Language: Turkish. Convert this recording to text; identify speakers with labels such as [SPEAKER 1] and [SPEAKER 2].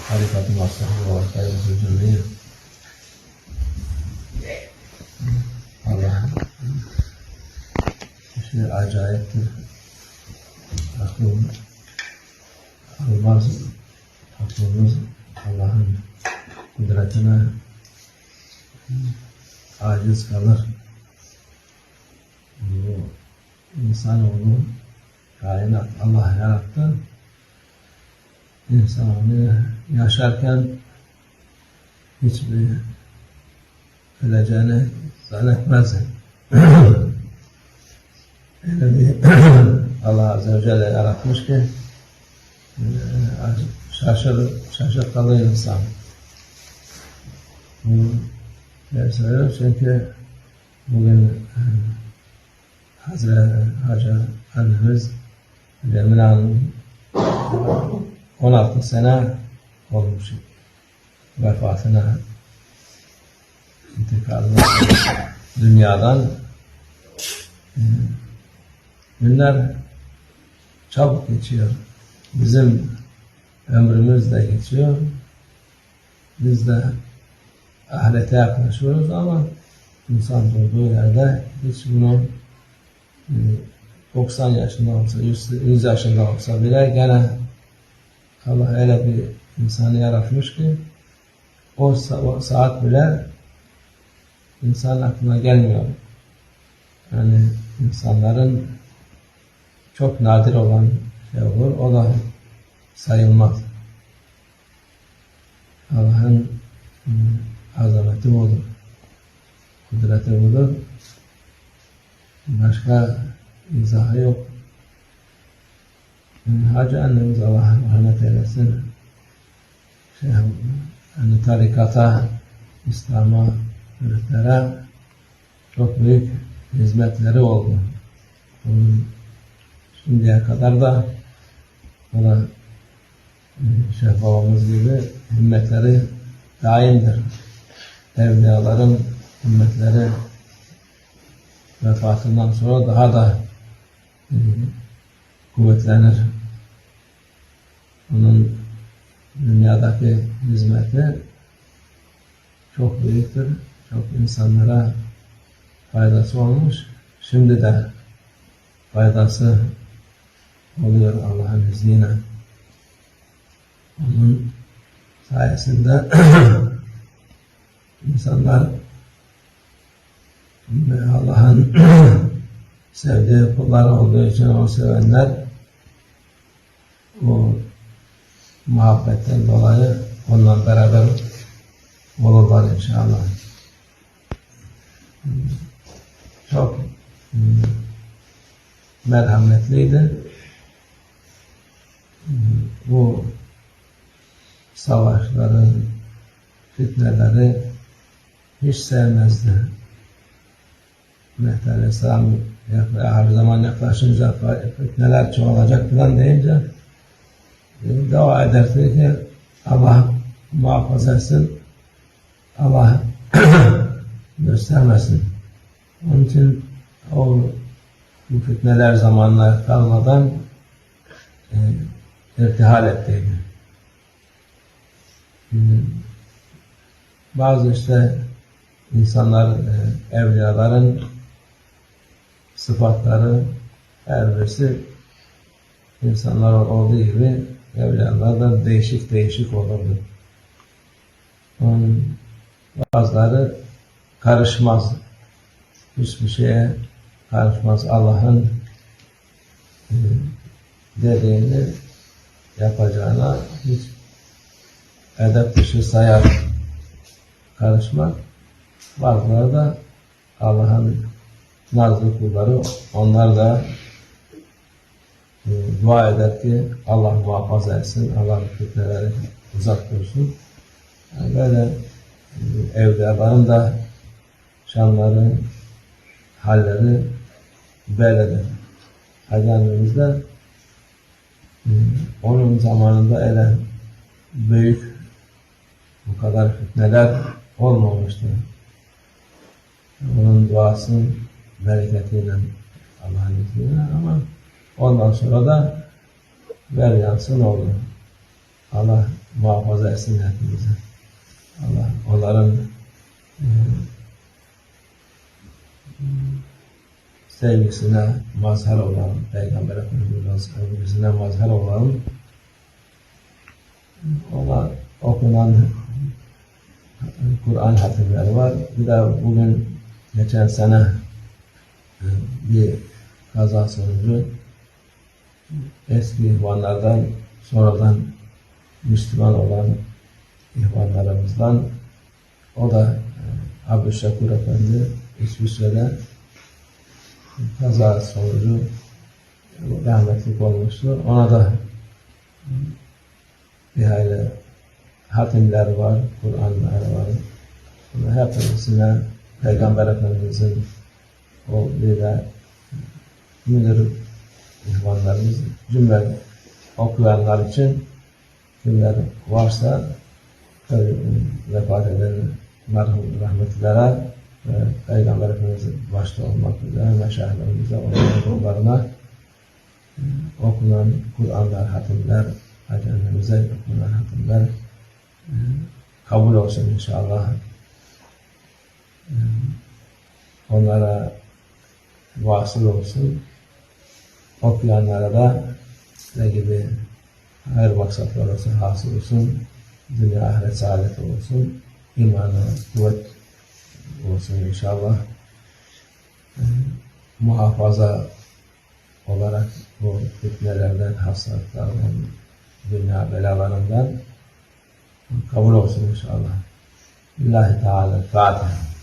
[SPEAKER 1] Harikatı masrafı olarak cümleyi Allah'ın işi acayiptir. Aklımız Allah'ın kudretine aciz kalır. Bu insanoğlu kainat Allah yarattı. İnsanı yaşarken hiçbir öleceğini zannetmez. Öyle bir Allah Azze ve Celle yaratmış ki şaşır kalır insan. Bunu söylüyorum çünkü bugün Hazreti Hacı annemiz Cemile Hanım 16 sene olmuş vefatına, intikalına dünyadan. Günler çabuk geçiyor. Bizim ömrümüz de geçiyor. Biz de ahirete yaklaşıyoruz ama insan durduğu yerde hiç bunu 90 yaşında olsa, 100 yaşında olsa bile gene Allah öyle bir insanı yaratmış ki o saat bile insan aklına gelmiyor. Yani insanların çok nadir olan şey olur, o da sayılmaz. Allah'ın azameti budur, kudreti budur. Başka izahı yok. Hacı annemiz Allah rahmet eylesin. Yani tarikata, İslam'a, müritlere çok büyük hizmetleri oldu. Şimdiye kadar da o da Şeyh babamız gibi himmetleri daimdir. Evliyaların himmetleri vefatından sonra daha da kuvvetlenir. Onun dünyadaki hizmeti çok büyüktür. Çok insanlara faydası olmuş. Şimdi de faydası oluyor Allah'ın izniyle. Onun sayesinde insanlar Allah'ın sevdiği kullar olduğu için o sevenler o muhabbetten dolayı onunla beraber olurlar inşallah. Çok merhametliydi. Bu savaşları, fitneleri hiç sevmezdi. Mehdi Aleyhisselam her zaman yaklaşınca fitneler çoğalacak falan deyince dua ederdi ki Allah muhafaza etsin, Allah göstermesin. Onun için bu fitneler zamanla kalmadan irtihal ettiydi. Bazı işte insanlar, evliyaların sıfatları her birisi insanlar olduğu gibi evliyalar da değişik olurdu. Onun bazıları karışmaz. Hiçbir şeye karışmaz. Allah'ın dediğini yapacağına hiç edep dışı sayar, karışmak. Bazıları da Allah'ın nazlı kulları, onlar da dua eder ki Allah muhafaza etsin, Allah fitneleri uzak dursun. Yani böyle evliyaların da şanları, halleri böyledir. Peygamberimiz de onun zamanında öyle büyük bu kadar fitneler olmamıştı. onun duasının bereketiyle Allah'ın izniyle, ama ondan sonra da ver yansın oldu. Allah muhafaza etsin hepimizi. Allah onların sevgisine mazhar olan, Peygamber Efendimiz'ine mazhar olan, ona okunan Kur'an hatimleri var. Bir de bugün geçen sene bir kaza sonucu eski ihvanlardan sonradan Müslüman olan ihvanlarımızdan, o da Abdüşşakur Efendi İsviçre'de kaza sonucu rahmetlik olmuştu. Ona da bir hayli hatimler var, Kur'anlar var. Hepsine Peygamber Efendimiz'in o bir de müdür ihvanlarımız, cümle okuyanlar için kimler varsa vefat eden merhum rahmetlilere ve Peygamber Efendimiz'in başta olmak üzere meşayihlerimize, onlarına okunan Kur'anlar, hatimler, Efendimiz'e okunan hatimler kabul olsun inşallah. Onlara vasıl olsun. Okuyanlara da ne gibi hayır maksatlar olsun, hasıl olsun. Dünya ahiret saadet olsun. İmanı, kuvvet olsun inşallah. Muhafaza olarak bu fitnelerden, hastalıklardan, dünya belalarından kabul olsun inşallah. Lillahi Teala Fatiha.